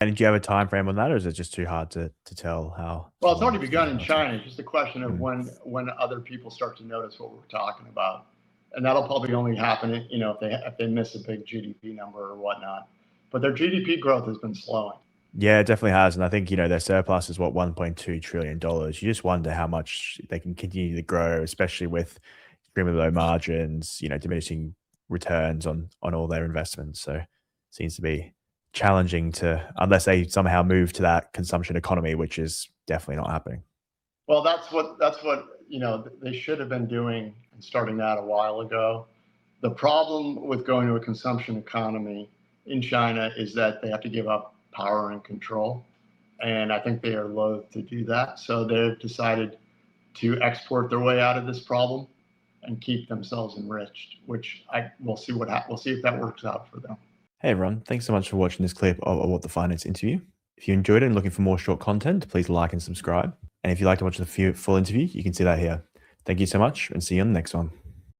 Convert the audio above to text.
And do you have a time frame on that, or is it just too hard to tell how Well, it's long already it's begun going in to last? China. It's just a question of when other people start to notice what we're talking about, and that'll probably only happen, if they miss a big GDP number or whatnot. But their GDP growth has been slowing. Yeah, it definitely has. And I think, their surplus is what, $1.2 trillion. You just wonder how much they can continue to grow, especially with extremely low margins, diminishing returns on all their investments. So it seems to be challenging unless they somehow move to that consumption economy, which is definitely not happening. Well, that's what they should have been doing and starting that a while ago. The problem with going to a consumption economy in China is that they have to give up power and control, and I think they are loath to do that. So they've decided to export their way out of this problem and keep themselves enriched, which we'll see we'll see if that works out for them. Hey, everyone. Thanks so much for watching this clip of What the Finance interview. If you enjoyed it and looking for more short content, please like and subscribe. And if you'd like to watch the full interview, you can see that here. Thank you so much and see you on the next one.